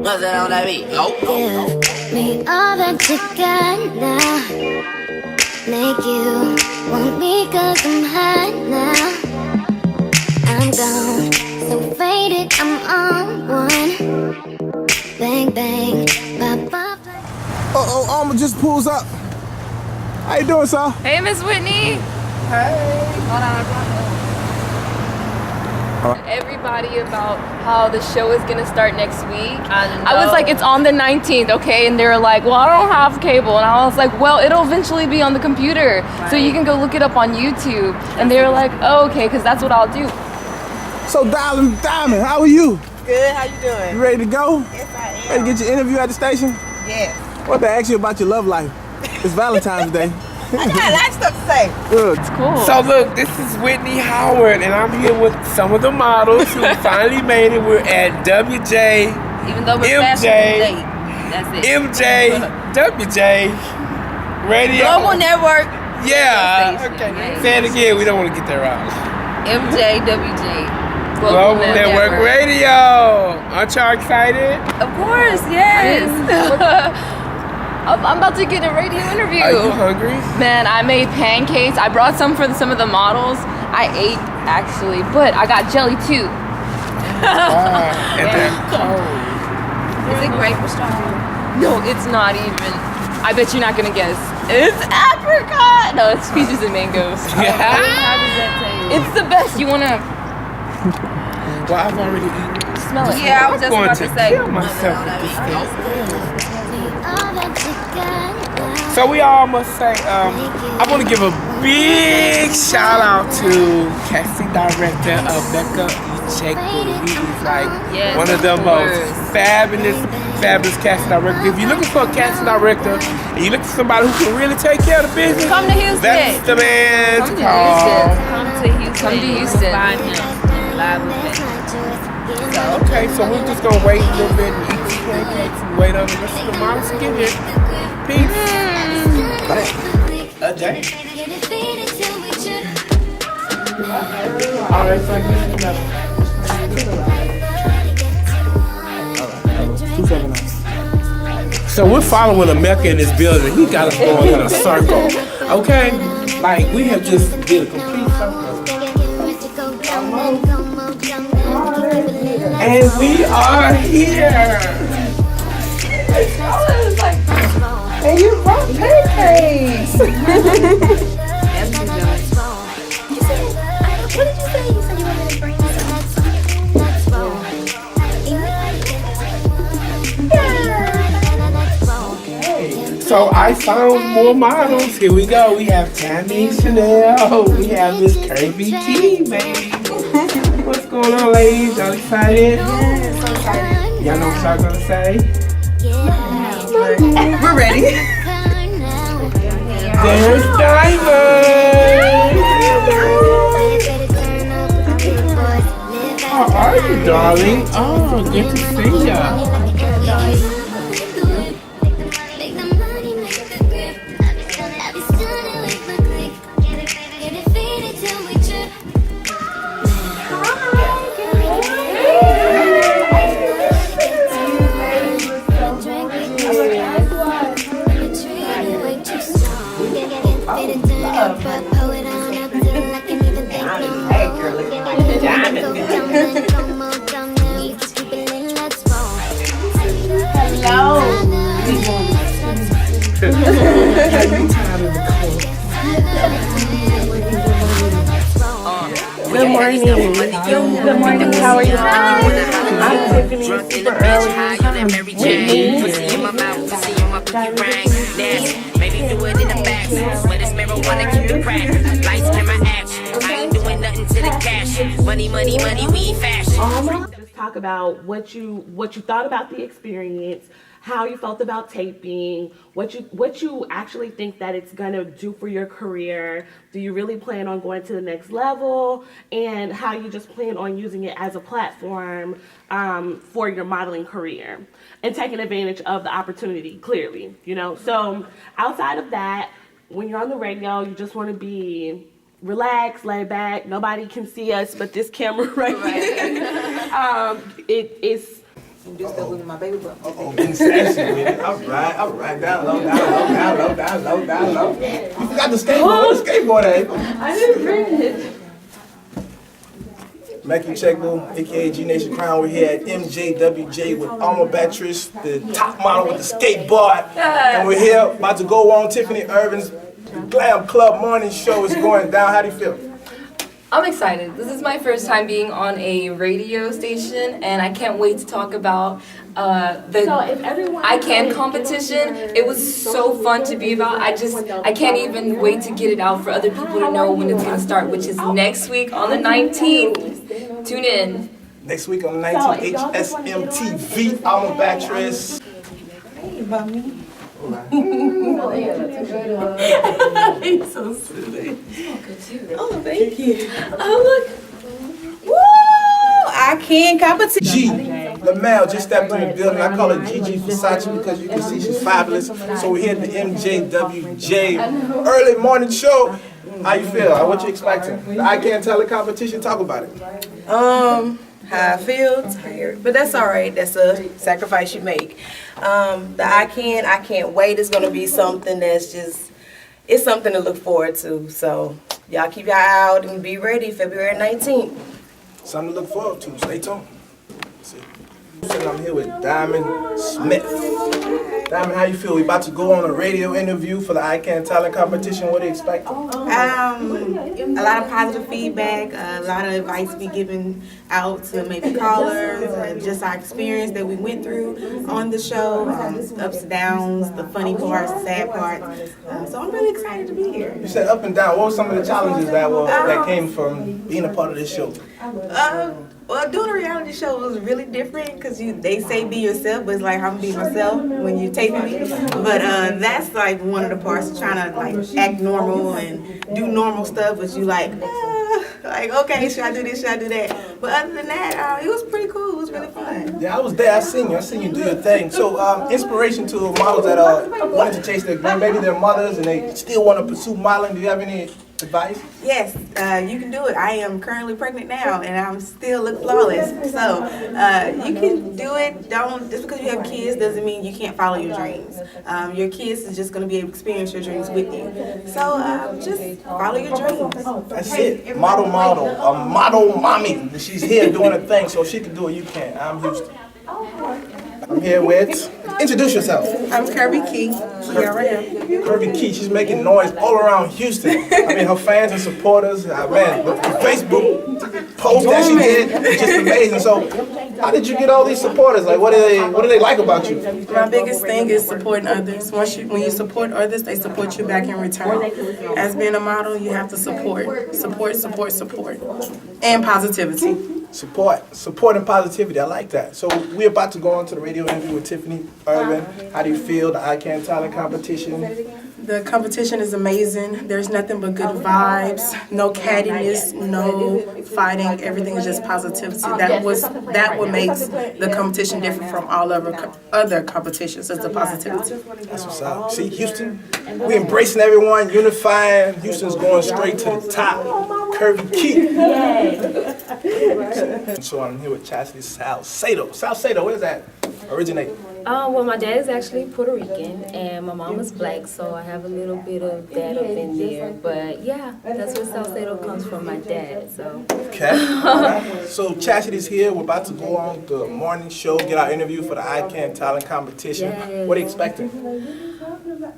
What's that on that beat? Oh. Give me all that you got now. Make you want me cause I'm hot now. I'm gone, so faded, I'm on one. Bang, bang, pop, pop. Oh, Alma just pulls up. How you doing, sir? Hey, Miss Whitney. Hey. Hold on. Everybody about how the show is gonna start next week. I was like, it's on the 19th, okay? And they were like, well, I don't have cable. And I was like, well, it'll eventually be on the computer. Right. So you can go look it up on YouTube. And they were like, oh, okay, because that's what I'll do. So, Diamond, how are you? Good, how you doing? You ready to go? Yes, I am. Ready to get your interview at the station? Yes. I want to ask you about your love life. It's Valentine's Day. I got a lot of stuff to say. Good. It's cool. So look, this is Whitney Howard, and I'm here with some of the models who finally made it. We're at WJ, Even though we're MJ, that's it. MJ, WJ, Radio. Global Network. Yeah. Station. Okay. Yeah. Say it again. We don't want to get that wrong. MJWJ. Global Network Radio. Aren't y'all excited? Of course, yes. I'm about to get a radio interview. Are you hungry? Man, I made pancakes. I brought some for some of the models. I ate, actually, but I got jelly too. And they're cold. Is it great for strawberry? No, it's not even. I bet you're not gonna guess. It's apricot. No, it's peaches and mangoes. Yeah. How does that taste? It's the best. You wanna Well, I've already eaten. smell it? Yeah, I was just about to say. Kill myself with this thing. So we all must say, I want to give a big shout out to casting director Becca Icheko. He is like one of the most fabulous casting directors. If you're looking for a casting director and you're looking for somebody who can really take care of the business, Come to Houston. that's the man to call. Come to Houston. Find him. Live with him. Okay, so we're just gonna wait a little bit and eat some pancakes and wait on the rest of the moms to get here. Peace. A day. Alright, so I guess so we're following a Mecca in this building. He got us going in a circle. Okay? Like we have just did a complete circle. And we are here. And you brought pancakes. What did you say? You said you wanted to bring some next phone. So I found more models. Here we go. We have Tammy Chanel. We have Miss Kirby Key, baby. What's going on, ladies? Y'all excited? Yeah, so excited. Y'all know what y'all gonna say? We're ready. There's Diamond. How are you, darling? Oh, good to see ya. Good morning. Good morning. How are you? I'm Tiffany. Super early. Maybe do it in the back. But it's marijuana, keep the crack. Lights, camera, action. I ain't doing nothing to the cash. Money, money, money, we fashion. Just talk about what you thought about the experience, how you felt about taping, what you actually think that it's gonna do for your career. Do you really plan on going to the next level, and how you just plan on using it as a platform for your modeling career and taking advantage of the opportunity, clearly, you know. So outside of that, when you're on the radio, you just want to be relaxed, laid back. Nobody can see us but this camera right here. I'm just still with my baby book. Getting sassy with it. All right. Down low. You forgot the skateboard, eh? I didn't bring it. Mjwj, aka G Nation Crown. We're here at MJWJ with Alma Beatrice, the top model with the skateboard. And we're here about to go on Tiffany Irvin's Glam Club morning show. Is going down. How do you feel? I'm excited. This is my first time being on a radio station, and I can't wait to talk about the I Can competition. It was so fun to be about. I can't even wait to get it out for other people to know when it's going to start, which is next week on the 19th. Tune in. Next week on the 19th, HSM TV, Alma Beatrice. Hey, mommy. He's so silly. Oh, thank you. Oh, look. Woo! I Can competition. G, LaMel just stepped in the building. I call her Gigi Versace because you can see she's fabulous. So we're here at the MJWJ early morning show. How you feel? What you expecting? The I Can Talent competition? Talk about it. How I feel, tired, but that's all right. That's a sacrifice you make. The I can't wait. It's gonna be something that's it's something to look forward to. So y'all keep your eye out and be ready. February 19th. Something to look forward to. Stay tuned. I'm here with Diamond Smith. Diamond, how you feel? We about to go on a radio interview for the I Can Talent competition. What do you expect? A lot of positive feedback, a lot of advice to be given out to maybe callers, just our experience that we went through on the show, ups and downs, the funny parts, the sad parts. So I'm really excited to be here. You said up and down. What were some of the challenges that came from being a part of this show? Well, doing a reality show was really different because they say be yourself, but it's like I'm being myself when you're taping me. But that's like one of the parts, trying to like act normal and do normal stuff, but you like okay, should I do this, should I do that? But other than that, it was pretty cool. It was really fun. Yeah, I was there. I seen you do your thing. So inspiration to models that wanted to chase their dream, maybe their mothers, and they still want to pursue modeling. Do you have any advice? Yes, you can do it. I am currently pregnant now, and I'm still look flawless. So you can do it. Don't just because you have kids doesn't mean you can't follow your dreams. Your kids is just going to be able to experience your dreams with you. So just follow your dreams. That's it. Model, a model mommy. She's here doing her thing, so if she can do it, you can. I'm Houston. I'm here with. Introduce yourself. I'm Kirby Key. Here I am. Kirby Key, she's making noise all around Houston. I mean, her fans and supporters, man, the Facebook post that she did is just amazing. So, how did you get all these supporters? Like, what do they like about you? My biggest thing is supporting others. When you support others, they support you back in return. As being a model, you have to support, and positivity. Support and positivity. I like that. So we're about to go on to the radio interview with Tiffany Irvin. How do you feel? The I Can Talent competition. The competition is amazing. There's nothing but good vibes, no cattiness, no fighting. Everything is just positivity. That what makes the competition different from all other competitions. Is the positivity. That's what's up. See, Houston, we embracing everyone, unifying. Houston's going straight to the top. Kirby Key. So I'm here with Chastity Salcedo. Salcedo, where's that originate? Well, my dad is actually Puerto Rican, and my mom is black, so I have a little bit of that up in there. But yeah, that's where Salcedo comes from, my dad. So. Okay. Right. So Chastity's here. We're about to go on the morning show, get our interview for the I Can Talent competition. Yes. What are you expecting?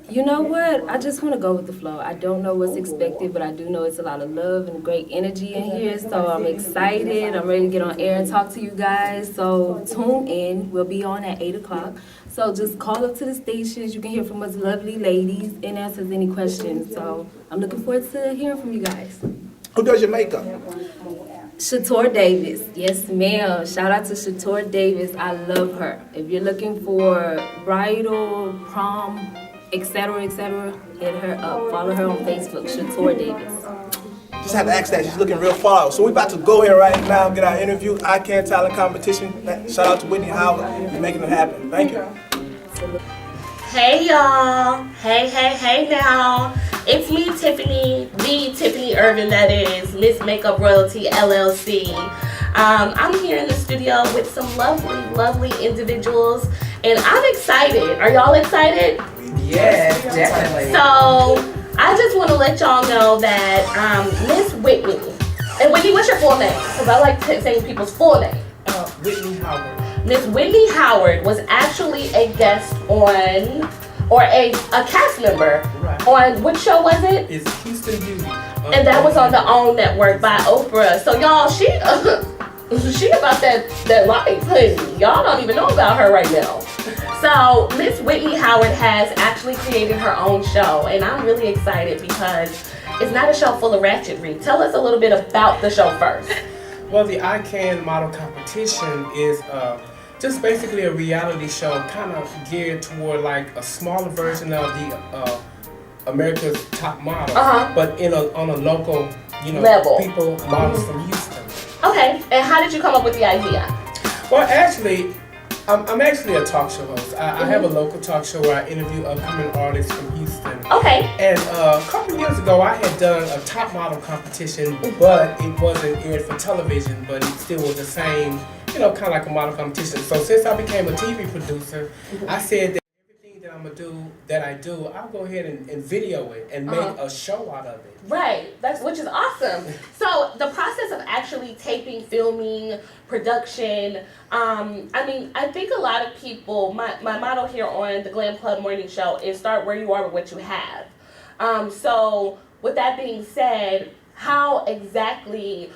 You know what? I just want to go with the flow. I don't know what's expected, but I do know it's a lot of love and great energy in here. So I'm excited. I'm ready to get on air and talk to you guys. So tune in. We'll be on at 8 o'clock. So just call up to the stations. You can hear from us lovely ladies and ask us any questions. So I'm looking forward to hearing from you guys. Who does your makeup? Shator Davis. Yes, ma'am. Shout out to Shator Davis. I love her. If you're looking for bridal, prom, etc., hit her up. Follow her on Facebook, Shator Davis. Just had to ask that. She's looking real far out. So we're about to go here right now, get our interview, I Can Talent competition. Shout out to Whitney Howard. You're making it happen. Thank you. Hey y'all. Hey now. It's me, Tiffany, the Tiffany Irvin, that is, Miss Makeup Royalty LLC. I'm here in the studio with some lovely individuals, and I'm excited. Are y'all excited? Yes, definitely. So, I just want to let y'all know that Miss Whitney, and Whitney, what's your full name? Because I like saying people's full name. Whitney Howard. Miss Whitney Howard was actually a guest on, or a cast member on, which show was it? It's Houston Beauty. And that was on the OWN network by Oprah. So y'all, she about that life, honey. Y'all don't even know about her right now. So Miss Whitney Howard has actually created her own show, and I'm really excited because it's not a show full of ratchetry. Tell us a little bit about the show first. Well, the I Can model competition is just basically a reality show kind of geared toward like a smaller version of the America's Top Model, but on a local, level. People, models from Houston. Okay, and how did you come up with the idea? Well, actually, I'm actually a talk show host. I have a local talk show where I interview upcoming artists from Houston. Okay. And a couple years ago, I had done a top model competition, but it wasn't aired for television, but it still was the same, kind of like a model competition. So since I became a TV producer, I said that everything that I do, I'll go ahead and video it and make a show out of it. Right, which is awesome. So the process of actually taping, filming, production, I think a lot of people, my motto here on the Glam Club Morning Show is start where you are with what you have. So with that being said, how exactly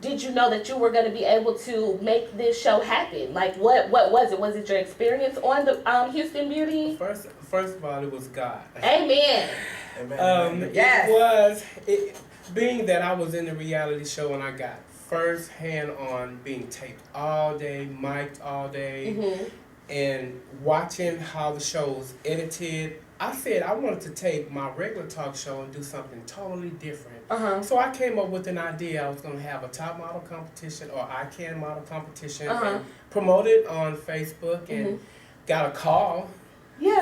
did you know that you were going to be able to make this show happen? Like, what was it? Was it your experience on the Houston Beauty? First of all, it was God. Amen. Yes. Being that I was in the reality show and I got first hand on being taped all day, mic'd all day, and watching how the show was edited. I said I wanted to take my regular talk show and do something totally different. So I came up with an idea. I was going to have a top model competition or I Can model competition and promote it on Facebook, and got a call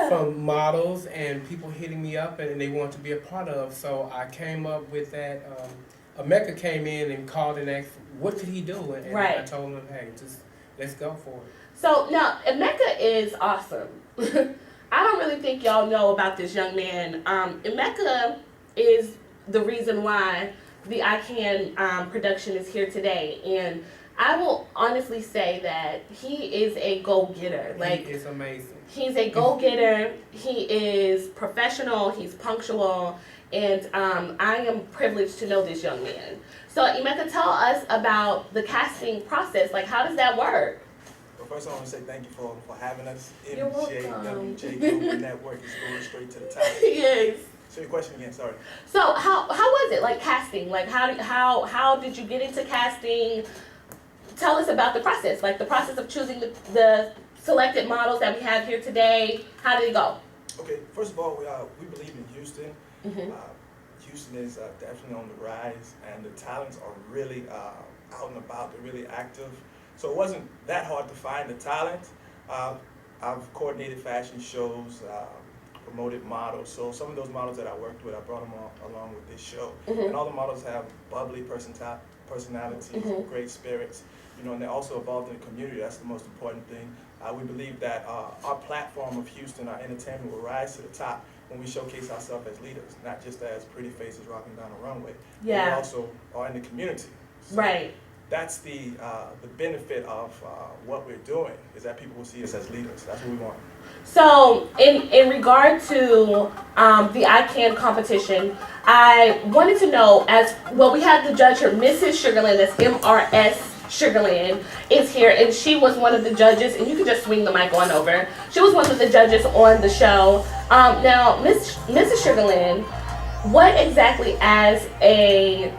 from models and people hitting me up and they want to be a part of. So I came up with that. Mecca came in and called and asked, what could he do? And I told him, hey, just let's go for it. So now, Emeka is awesome. I don't really think y'all know about this young man. Emeka is the reason why the I Can production is here today. And I will honestly say that he is a go-getter. He is amazing. He's a go-getter. He is professional. He's punctual. And I am privileged to know this young man. So Emeka, tell us about the casting process. Like, how does that work? Well, first I want to say thank you for having us. MJWJ Global Network is going straight to the top. Yes. So your question again, sorry. So how was it, like, casting? Like, how did you get into casting? Tell us about the process, like the process of choosing the selected models that we have here today. How did it go? Okay, first of all, we believe in Houston. Houston is definitely on the rise, and the talents are really out and about. They're really active. So it wasn't that hard to find the talent. I've coordinated fashion shows, promoted models. So some of those models that I worked with, I brought them along with this show. And all the models have bubbly personalities, great spirits, and they're also involved in the community. That's the most important thing. We believe that our platform of Houston, our entertainment, will rise to the top when we showcase ourselves as leaders, not just as pretty faces rocking down a runway. Yeah. We also are in the community. So that's the benefit of what we're doing, is that people will see us as leaders. That's what we want. So in regard to the I Can competition, I wanted to know, as well, we have the judge here, Mrs. Sugarland, that's MRS Sugarland, is here, and she was one of the judges, and you can just swing the mic on over. She was one of the judges on the show. Now, Mrs. Sugarland, what exactly as a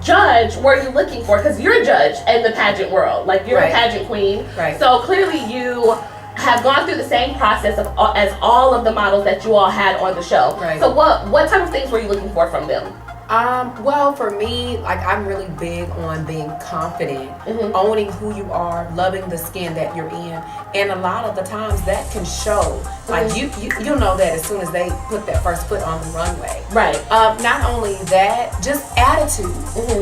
judge were you looking for? Because you're a judge in the pageant world, like you're a pageant queen. So clearly you have gone through the same process as all of the models that you all had on the show. So what type of things were you looking for from them? Well, for me, like I'm really big on being confident, owning who you are, loving the skin that you're in, and a lot of the times that can show. Like you'll know that as soon as they put that first foot on the runway. Right. Not only that, just attitude,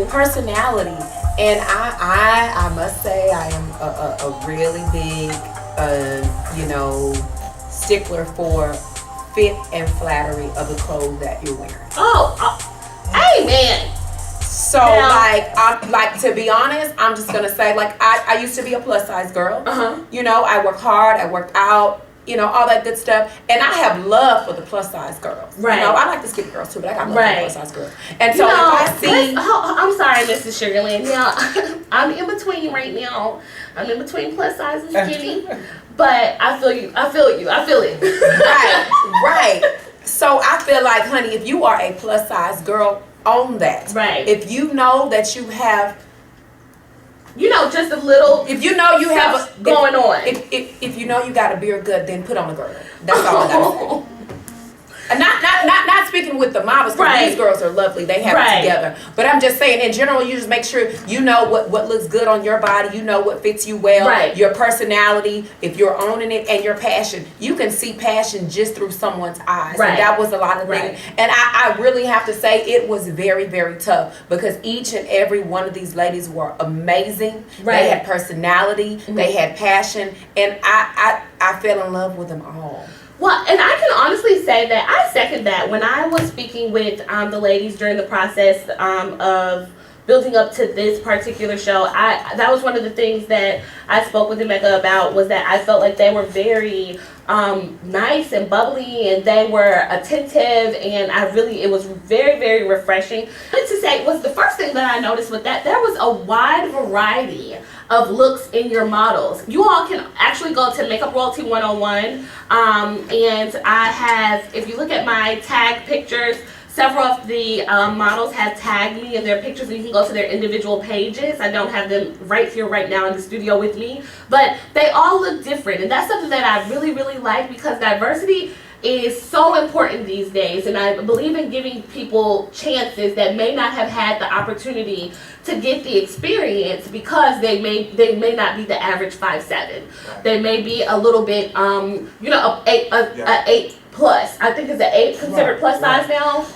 personality, and I must say I am a really big, stickler for fit and flattery of the clothes that you're wearing. Amen. So like to be honest, I'm just gonna say like I used to be a plus size girl. I work hard, I worked out, all that good stuff, and I have love for the plus size girls. Right. I like the skinny girls too, but I got love for the plus size girls. And so if I see, I'm sorry, Mrs. Sugarland. Now I'm in between right now. I'm in between plus size and skinny, but I feel you. I feel it. right. So I feel like, honey, if you are a plus size girl, own that. Right. If you know that you have, just a little. If you know you have going on. If you know you got a beard good, then put on a girdle. That's all I gotta say. And not speaking with the models, because these girls are lovely. They have it together. But I'm just saying, in general, you just make sure you know what looks good on your body. You know what fits you well. Right. Your personality, if you're owning it, and your passion. You can see passion just through someone's eyes. Right. And that was a lot of things. And I really have to say, it was very, very tough. Because each and every one of these ladies were amazing. Right. They had personality. They had passion. And I fell in love with them all. Well, and I can honestly say that I second that. When I was speaking with the ladies during the process of building up to this particular show, that was one of the things that I spoke with Emeka about, was that I felt like they were very nice and bubbly, and they were attentive, and it was very, very refreshing. And to say was the first thing that I noticed with that, there was a wide variety of looks in your models. You all can actually go to Makeup Royalty 101, and I have, if you look at my tag pictures, several of the models have tagged me in their pictures, and you can go to their individual pages. I don't have them right here, right now in the studio with me, but they all look different, and that's something that I really, really like, because diversity is so important these days, and I believe in giving people chances that may not have had the opportunity to get the experience, because they may not be the average 5'7". They may be a little bit a 8 plus. I think it's an 8 considered plus size now.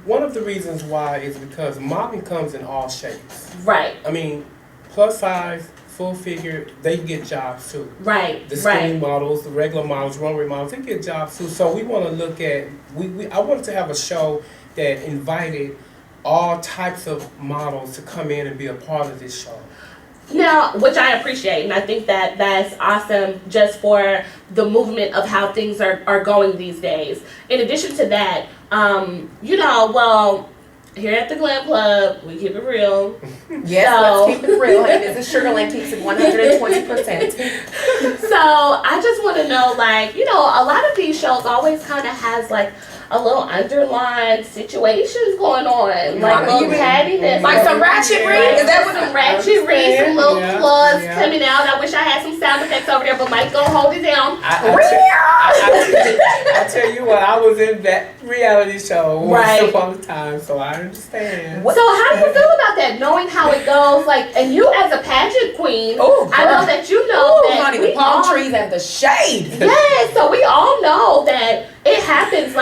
One of the reasons why is because modeling comes in all shapes. Right. I mean, plus size, full figure, they get jobs too. Right. The skinny models, the regular models, runway models, they get jobs too. So we want to look at, I wanted to have a show that invited all types of models to come in and be a part of this show. Now, which I appreciate, and I think that that's awesome just for the movement of how things are going these days. In addition to that, here at the Glam Club, we keep it real. Yes, let's keep it real. And this is Sugarland keeps it 120%. So I just want to know, a lot of these shows always kind of has a little underlying situations going on, little cattiness, some ratchetry. Is that what some ratchetry, some little plugs coming out? I wish I had some sound effects over there, but Mike's gonna hold it down. I tell you what, I was in that reality show once upon a time, so I understand. So how do you feel about that? Knowing how it goes, and you as a pageant queen, I know that you know that honey, the palm trees and the shade. Yes, so we all know that it happens.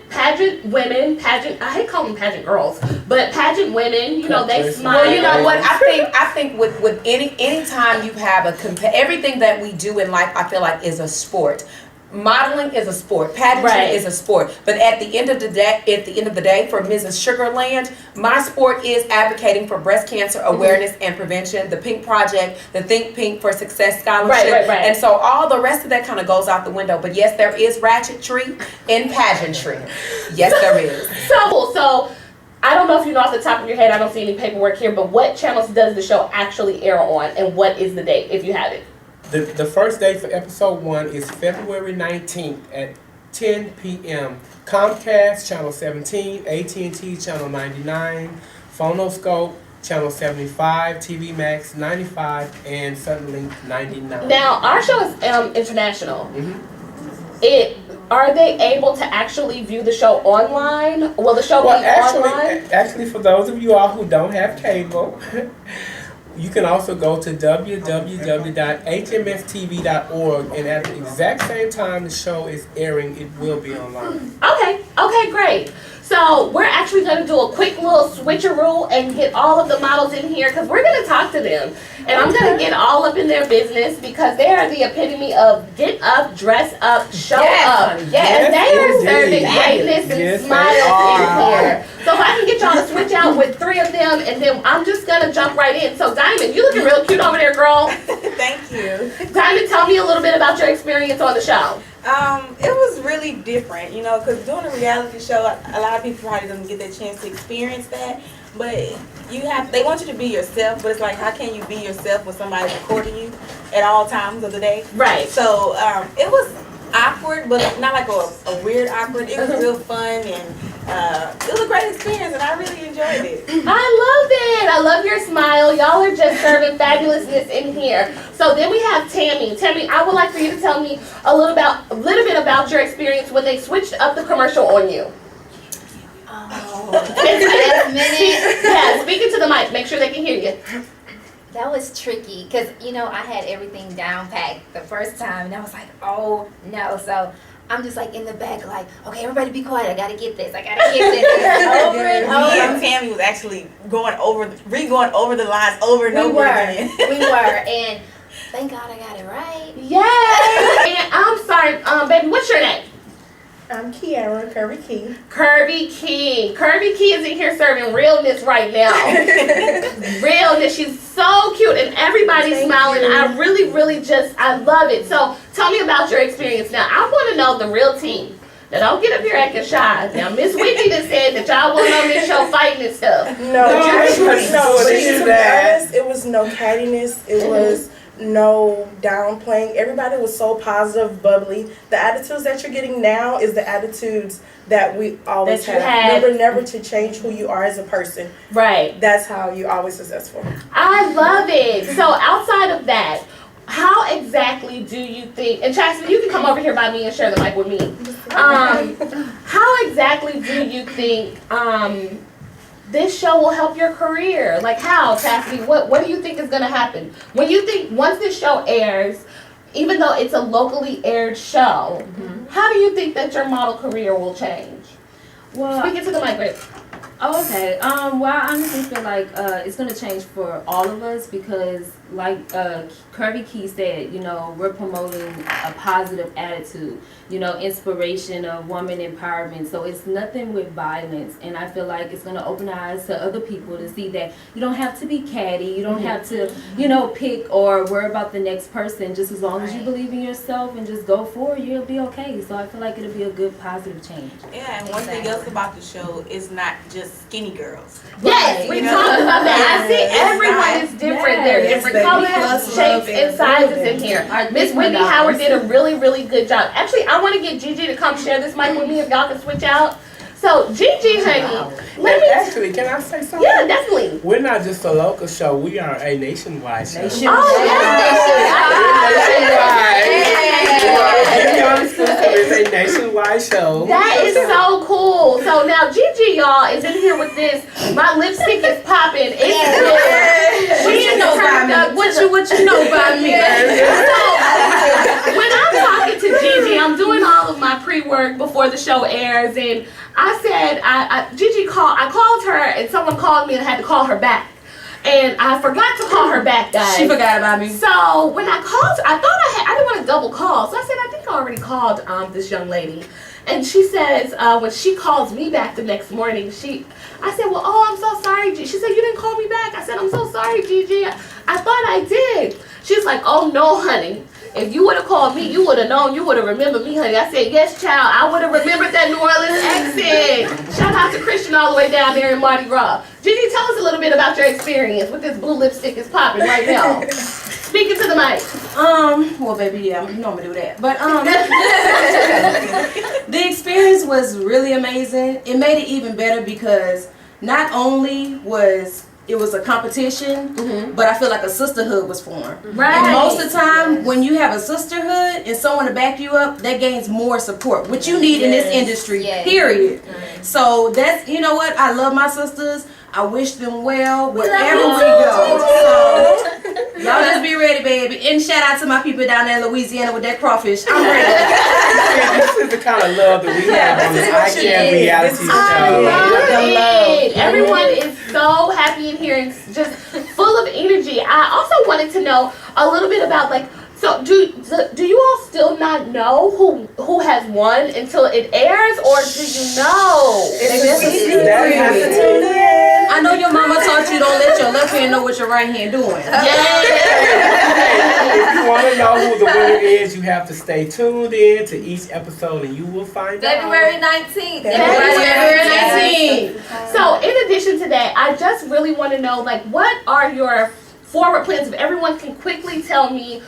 Pageant women, I hate calling them pageant girls, but pageant women, they smile. Well, you know what? I think with any time you have everything that we do in life, I feel like is a sport. Modeling is a sport. Pageantry is a sport. But at the end of the day, for Mrs. Sugarland, my sport is advocating for breast cancer awareness and prevention, the Pink Project, the Think Pink for Success Scholarship. Right. And so all the rest of that kind of goes out the window. But yes, there is ratchetry in pageantry. Yes, there is. So I don't know if you know off the top of your head, I don't see any paperwork here, but what channels does the show actually air on, and what is the date, if you have it? The first day for episode 1 is February 19th at 10 p.m. Comcast, channel 17, AT&T, channel 99, Phonoscope, channel 75, TV Max 95, and Suddenlink 99. Now, our show is international. Are they able to actually view the show online? Will the show be online? Actually, for those of you all who don't have cable, you can also go to www.hmstv.org, and at the exact same time the show is airing, it will be online. Okay, great. So we're actually going to do a quick little switcheroo and get all of the models in here because we're going to talk to them. And I'm going to get all up in their business because they are the epitome of get up, dress up, show up. Yes, And they are serving greatness and smiles in here. So if I can get y'all to switch out with 3 of them, and then I'm just going to jump right in. So Diamond, you looking real cute over there, girl. Thank you. Diamond, tell me a little bit about your experience on the show. It was really different, you know, because doing a reality show, a lot of people probably don't get that chance to experience that. But they want you to be yourself, but it's like, how can you be yourself when somebody's recording you at all times of the day? Right. So it was awkward, but not like a weird awkward. It was real fun, and it was a great experience, and I really enjoyed it. I love it. I love your smile. Y'all are just serving fabulousness in here. So then we have Tammy. Tammy, I would like for you to tell me a little bit about your experience when they switched up the commercial on you. Last minute. Yeah, speaking to the mic. Make sure they can hear you. That was tricky because, you know, I had everything down packed the first time and I was like, oh no. So I'm just like in the back like, okay, everybody be quiet. I gotta get this. Over and over. Me and Tammy was actually going over the lines over and over again. We were. And thank God I got it right. Yay! And I'm sorry, baby, what's your name? I'm Kiara, Curvy Key. Curvy Key. Curvy Key is in here serving realness right now. Realness. She's so cute and everybody's smiling. I really, I love it. So tell me about your experience now. I want to know the real team. Now don't get up here acting shy. Now Miss Whitney just said that y'all wasn't on this show fighting and stuff. No, to be honest, it was no cattiness. It was no downplaying. Everybody was so positive, bubbly. The attitudes that you're getting now is the attitudes that we always have. Remember never to change who you are as a person. Right. That's how you're always successful. I love it. So outside of that, how exactly do you think, and Chastity, you can come over here by me and share the mic with me. How exactly do you think this show will help your career? Like how, Chastity? What do you think is going to happen? When you think once this show airs, even though it's a locally aired show, how do you think that your model career will change? Well, speaking to the mic, babe. Oh, okay. Well, I honestly feel like it's going to change for all of us because, like Curvy Key said, you know, we're promoting a positive attitude, you know, inspiration of woman empowerment. So it's nothing with violence. And I feel like it's going to open eyes to other people to see that you don't have to be catty. You don't have to, you know, pick or worry about the next person. Just as long as you believe in yourself and just go forward, you'll be okay. So I feel like it'll be a good positive change. Yeah, and one thing else about the show is not just skinny girls. Yes, we talked about that. I see everyone is different. They're different colors, shapes, and sizes in here. Miss Whitney Howard did a really good job. Actually, I want to get Gigi to come share this mic with me if y'all can switch out. So, Gigi, honey, Actually, can I say something? Yeah, definitely. We're not just a local show. We are a nationwide show. Oh, It's a nationwide show. That is so cool. So now Gigi, y'all, is in here with this. My lipstick is popping. What you know about me? What you know about me? So when I'm talking to Gigi, I'm doing all of my pre-work before the show airs, and I said, Gigi called. I called her, and someone called me, and I had to call her back. And I forgot to call her back, guys. She forgot about me. So when I called her, I didn't want to double call. So I said, I think I already called this young lady. And she says, when she calls me back the next morning, I said, well, oh, I'm so sorry, Gigi. She said, you didn't call me back. I said, I'm so sorry, Gigi. I thought I did. She's like, oh, no, honey. If you would have called me, you would have known. You would have remembered me, honey. I said, yes, child. I would have remembered that New Orleans accent. Shout out to Christian all the way down there in Mardi Gras. Gigi, tell us a little bit about your experience with this blue lipstick is popping right now. Speaking to the mic. Well, baby, yeah, you know I'm gonna do that. But the experience was really amazing. It made it even better because not only was it was a competition, but I feel like a sisterhood was formed. Right. And most of the time, when you have a sisterhood and someone to back you up, that gains more support, which you need in this industry, period. So that's, you know what, I love my sisters. I wish them well wherever we go. So y'all just be ready, baby. And shout out to my people down there in Louisiana with that crawfish. I'm ready. This is the kind of love that we have on this iCan reality show. I love it. Everyone is so happy in here and just full of energy. I also wanted to know a little bit about so do you all still not know who has won until it airs, or do you know? I know your mama taught you don't let your left hand know what your right hand doing. If you want to know who the winner is, you have to stay tuned in to each episode and you will find out. February 19th. February 19th. So in addition to that, I just really want to know, what are your forward plans? If everyone can quickly tell me,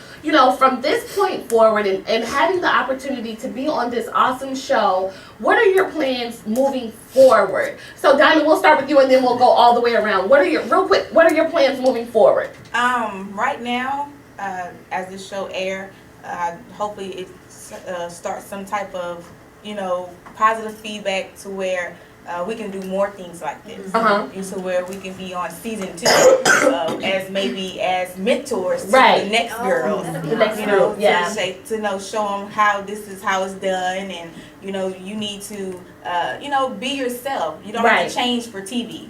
from this point forward and having the opportunity to be on this awesome show, what are your plans moving forward? So Diamond, we'll start with you and then we'll go all the way around. What are your plans moving forward? Right now, as this show air, hopefully it starts some type of, positive feedback to where we can do more things like this. So where we can be on season 2 as mentors to the next girls. To show them how this is how it's done, and you need to be yourself. You don't have to change for TV.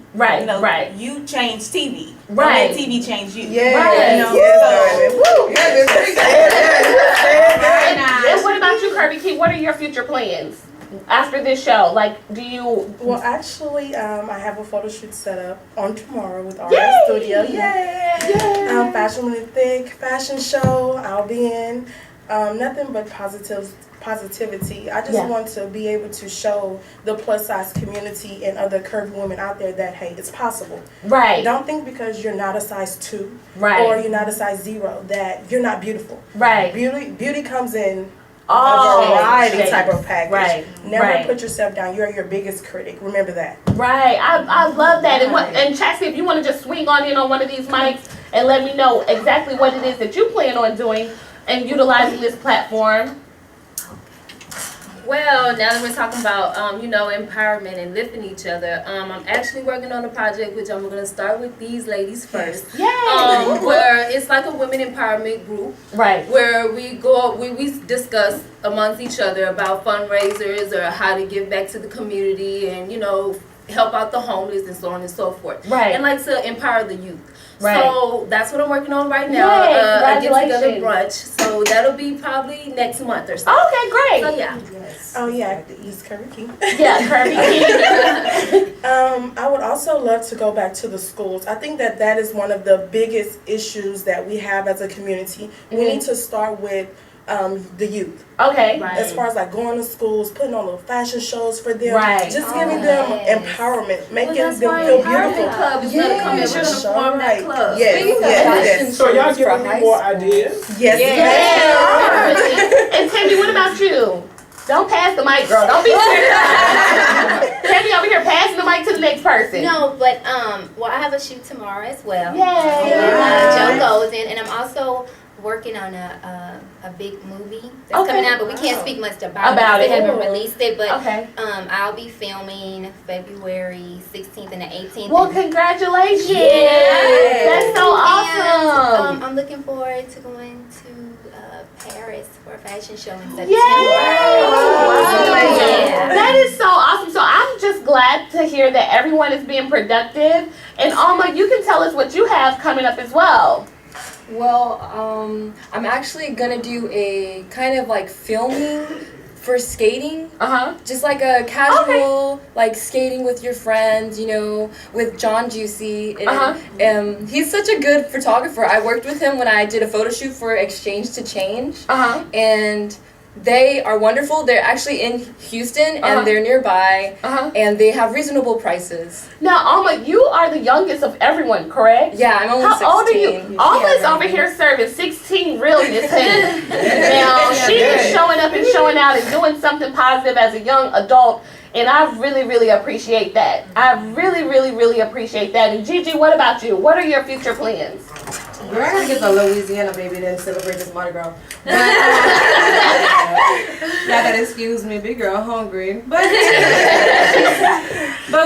You change TV. Don't let TV change you. And what about you, Kirby Key? What are your future plans after this show? Do you... Well, actually, I have a photo shoot set up on tomorrow with our studio. Fashion with Thick fashion show. I'll be in. Nothing but positivity. I just want to be able to show the plus size community and other curvy women out there that, hey, it's possible. Don't think because you're not a size 2 or you're not a size 0 that you're not beautiful. Beauty comes in a variety type of package. Never put yourself down. You're your biggest critic. Remember that. I love that. And Chassie, if you want to just swing on in on one of these mics and let me know exactly what it is that you plan on doing and utilizing this platform. Well, now that we're talking about, empowerment and lifting each other, I'm actually working on a project which I'm going to start with these ladies first. Where it's like a women empowerment group. Where we discuss amongst each other about fundraisers or how to give back to the community and, help out the homeless and so on and so forth. And to empower the youth. So that's what I'm working on right now. A get together brunch. So that'll be probably next month or so. Okay, great. So the East Kirby Key. Kirby Key. I would also love to go back to the schools. I think that is one of the biggest issues that we have as a community. We need to start with the youth. As far as going to schools, putting on little fashion shows for them, just giving them empowerment, making them feel beautiful. Club is gonna come in. We're gonna form that club. So y'all giving me more ideas? And Tammy, what about you? Don't pass the mic, girl. Don't be serious. Tammy over here passing the mic to the next person. No, but I have a shoot tomorrow as well. Joe goes in, and I'm also working on a big movie that's coming out, but we can't speak much about it. They haven't released it, but I'll be filming February 16th and the 18th. Well, congratulations! That's so awesome. And, I'm looking forward to going to Paris for a fashion show in September. That is so awesome. So I'm just glad to hear that everyone is being productive. And Alma, you can tell us what you have coming up as well. Well, I'm actually gonna do a kind of filming for skating. Just like a casual skating with your friends, with John Juicy. And he's such a good photographer. I worked with him when I did a photo shoot for Exchange to Change. And they are wonderful. They're actually in Houston and they're nearby and they have reasonable prices. Now, Alma, you are the youngest of everyone, correct? Yeah, I'm only 16. How old are you? Alma's over here serving 16 realness. Now, she is showing up and showing out and doing something positive as a young adult And I really, really appreciate that. I really, really, really appreciate that. And Gigi, what about you? What are your future plans? Girl, I gotta get to Louisiana, baby, then celebrate this Mardi Gras. But, y'all gotta excuse me, big girl hungry. But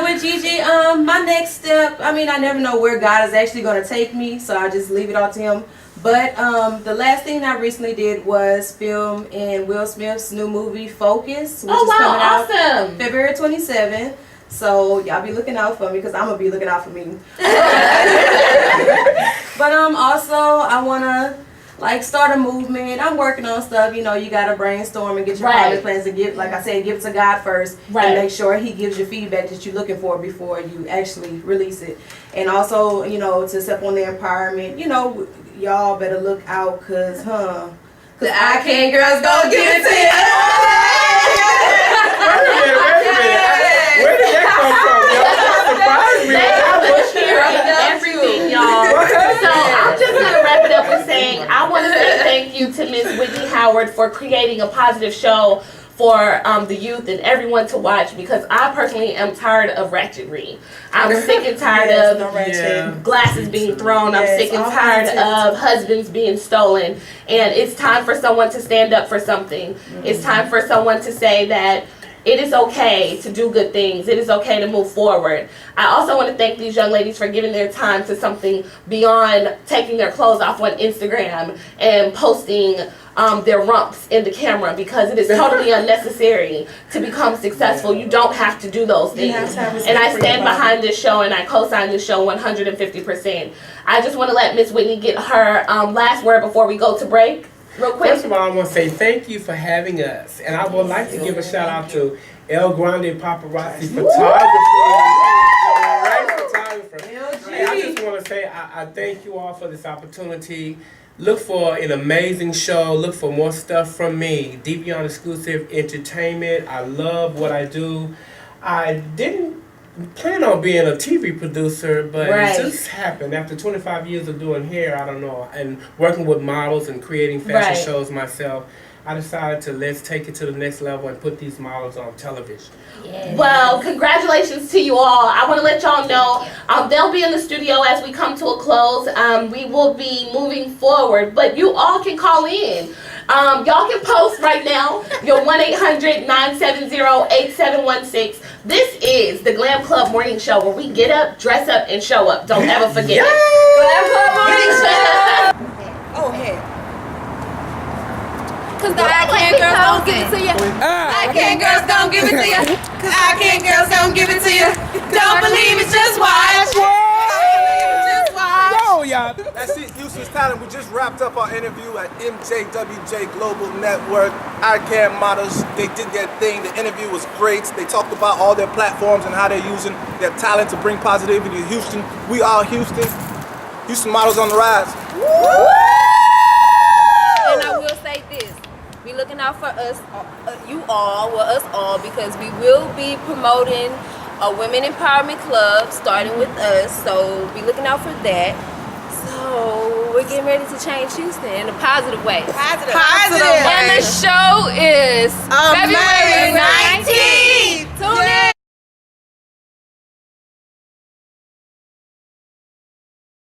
with Gigi, my next step, I mean, I never know where God is actually gonna take me, so I just leave it all to Him. But the last thing I recently did was film in Will Smith's new movie Focus, which is coming out February 27th. So y'all be looking out for me because I'm gonna be looking out for me. But also I wanna like start a movement. I'm working on stuff. You know, you gotta brainstorm and get your project plans and give, like I said, give it to God first and make sure He gives you feedback that you're looking for before you actually release it. And also, you know, to step on the empowerment. You know, y'all better look out, cause the I Can't girls gonna give it to you. Wait a minute. Where did that come from, y'all? That surprised me. I was hearing everything, y'all. So I'm just gonna wrap it up with saying I want to say thank you to Miss Whitney Howard for creating a positive show for the youth and everyone to watch, because I personally am tired of ratchetry. I'm sick and tired of glasses being thrown. I'm sick and tired of husbands being stolen. And it's time for someone to stand up for something. It's time for someone to say that it is okay to do good things. It is okay to move forward. I also want to thank these young ladies for giving their time to something beyond taking their clothes off on Instagram and posting their rumps in the camera, because it is totally unnecessary to become successful. You don't have to do those things. And I stand behind this show and I co-sign this show 150%. I just want to let Miss Whitney get her last word before we go to break. Real quick. First of all, I want to say thank you for having us. And I would like to give a shout out to El Grande Paparazzi Photography. And I just want to say I thank you all for this opportunity. Look for an amazing show. Look for more stuff from me. Deep Beyond Exclusive Entertainment. I love what I do. I didn't plan on being a TV producer, but it just happened. After 25 years of doing hair, I don't know, and working with models and creating fashion shows myself, I decided to let's take it to the next level and put these models on television. Well, congratulations to you all. I want to let y'all know they'll be in the studio as we come to a close. We will be moving forward, but you all can call in. Y'all can post right now, your 1-800-970-8716. This is the Glam Club Morning Show, where we get up, dress up, and show up. Don't ever forget it. Glam Club Morning Show. Oh, heck. Cause the I Can't girls don't give it to you. I Can't girls don't give it to you. I Can't girls don't give it to you. Don't believe it, just watch. Yo, y'all. That's it, Houston's Talent. We just wrapped up our interview at Mjwj Global Network. ICANN models, they did their thing. The interview was great. They talked about all their platforms and how they're using their talent to bring positivity to Houston. We are Houston. Houston models on the rise. And I will say this. Be looking out for us, us all, because we will be promoting a women empowerment club starting with us. So be looking out for that. So we're getting ready to change Houston in a positive way. Positive. And the show is February